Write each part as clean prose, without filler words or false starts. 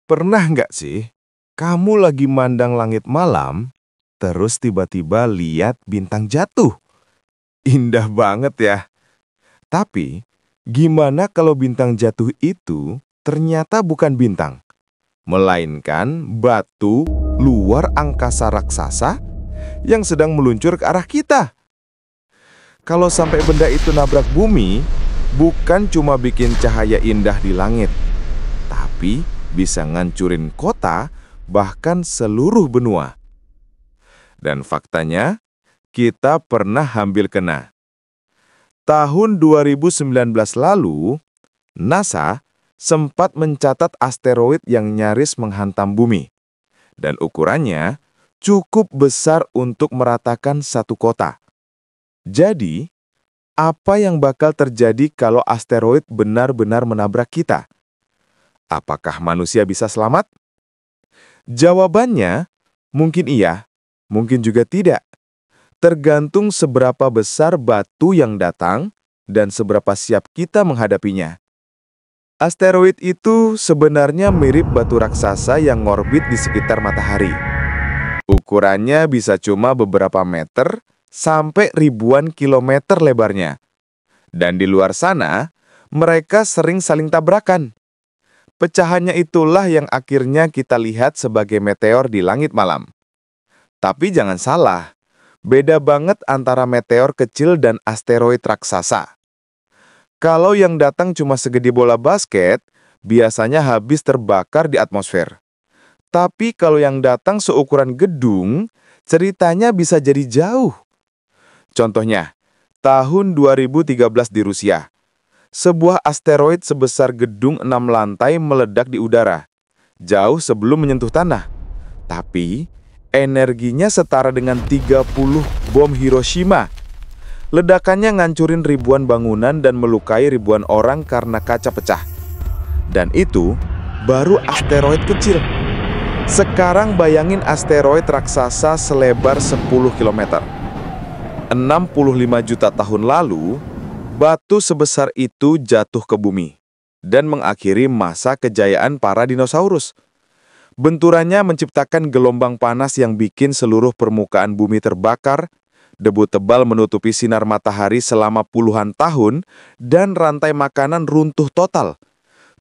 Pernah nggak sih, kamu lagi mandang langit malam, terus tiba-tiba lihat bintang jatuh? Indah banget ya. Tapi, gimana kalau bintang jatuh itu ternyata bukan bintang, melainkan batu luar angkasa raksasa yang sedang meluncur ke arah kita? Kalau sampai benda itu nabrak bumi, bukan cuma bikin cahaya indah di langit, tapi bisa ngancurin kota, bahkan seluruh benua. Dan faktanya, kita pernah hampir kena. Tahun 2019 lalu, NASA sempat mencatat asteroid yang nyaris menghantam bumi. Dan ukurannya cukup besar untuk meratakan satu kota. Jadi, apa yang bakal terjadi kalau asteroid benar-benar menabrak kita? Apakah manusia bisa selamat? Jawabannya, mungkin iya, mungkin juga tidak. Tergantung seberapa besar batu yang datang dan seberapa siap kita menghadapinya. Asteroid itu sebenarnya mirip batu raksasa yang ngorbit di sekitar matahari. Ukurannya bisa cuma beberapa meter sampai ribuan kilometer lebarnya. Dan di luar sana, mereka sering saling tabrakan. Pecahannya itulah yang akhirnya kita lihat sebagai meteor di langit malam. Tapi jangan salah, beda banget antara meteor kecil dan asteroid raksasa. Kalau yang datang cuma segede bola basket, biasanya habis terbakar di atmosfer. Tapi kalau yang datang seukuran gedung, ceritanya bisa jadi jauh. Contohnya, tahun 2013 di Rusia. Sebuah asteroid sebesar gedung 6 lantai meledak di udara, jauh sebelum menyentuh tanah. Tapi, energinya setara dengan 30 bom Hiroshima. Ledakannya ngancurin ribuan bangunan dan melukai ribuan orang karena kaca pecah. Dan itu baru asteroid kecil. Sekarang bayangin asteroid raksasa selebar 10 km. 65 juta tahun lalu, batu sebesar itu jatuh ke bumi dan mengakhiri masa kejayaan para dinosaurus. Benturannya menciptakan gelombang panas yang bikin seluruh permukaan bumi terbakar, debu tebal menutupi sinar matahari selama puluhan tahun, dan rantai makanan runtuh total.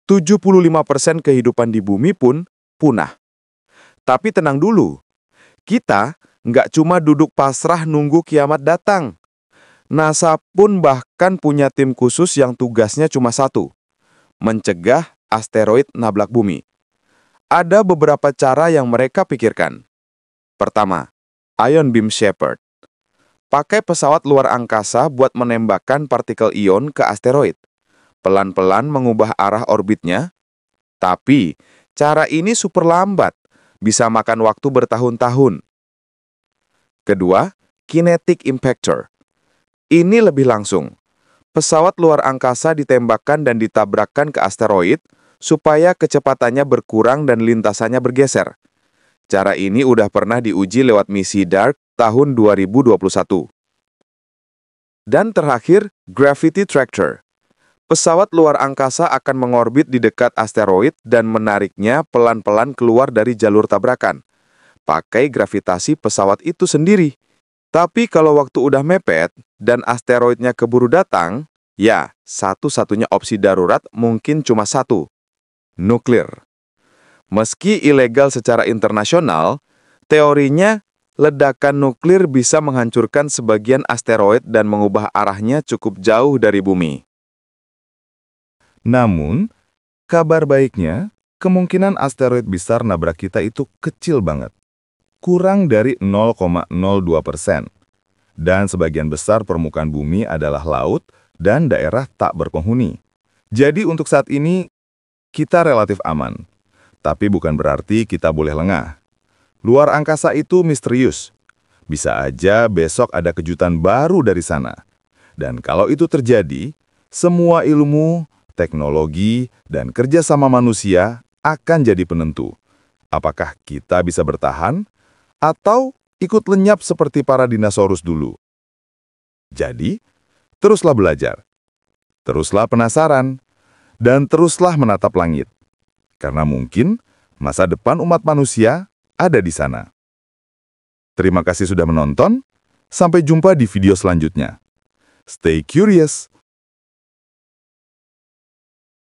75% kehidupan di bumi pun punah. Tapi tenang dulu, kita nggak cuma duduk pasrah nunggu kiamat datang. NASA pun bahkan punya tim khusus yang tugasnya cuma satu, mencegah asteroid nabrak bumi. Ada beberapa cara yang mereka pikirkan. Pertama, Ion Beam Shepherd. Pakai pesawat luar angkasa buat menembakkan partikel ion ke asteroid. Pelan-pelan mengubah arah orbitnya. Tapi, cara ini super lambat, bisa makan waktu bertahun-tahun. Kedua, Kinetic Impactor. Ini lebih langsung. Pesawat luar angkasa ditembakkan dan ditabrakkan ke asteroid supaya kecepatannya berkurang dan lintasannya bergeser. Cara ini udah pernah diuji lewat misi DART tahun 2021. Dan terakhir, Gravity Tractor. Pesawat luar angkasa akan mengorbit di dekat asteroid dan menariknya pelan-pelan keluar dari jalur tabrakan. Pakai gravitasi pesawat itu sendiri. Tapi kalau waktu udah mepet dan asteroidnya keburu datang, ya, satu-satunya opsi darurat mungkin cuma satu, nuklir. Meski ilegal secara internasional, teorinya ledakan nuklir bisa menghancurkan sebagian asteroid dan mengubah arahnya cukup jauh dari bumi. Namun, kabar baiknya, kemungkinan asteroid besar nabrak kita itu kecil banget. Kurang dari 0,02%. Dan sebagian besar permukaan bumi adalah laut dan daerah tak berpenghuni. Jadi untuk saat ini, kita relatif aman. Tapi bukan berarti kita boleh lengah. Luar angkasa itu misterius. Bisa aja besok ada kejutan baru dari sana. Dan kalau itu terjadi, semua ilmu, teknologi, dan kerjasama manusia akan jadi penentu. Apakah kita bisa bertahan? Atau ikut lenyap seperti para dinosaurus dulu. Jadi, teruslah belajar, teruslah penasaran, dan teruslah menatap langit. Karena mungkin Masa depan umat manusia ada di sana. Terima kasih sudah menonton. Sampai jumpa di video selanjutnya. Stay curious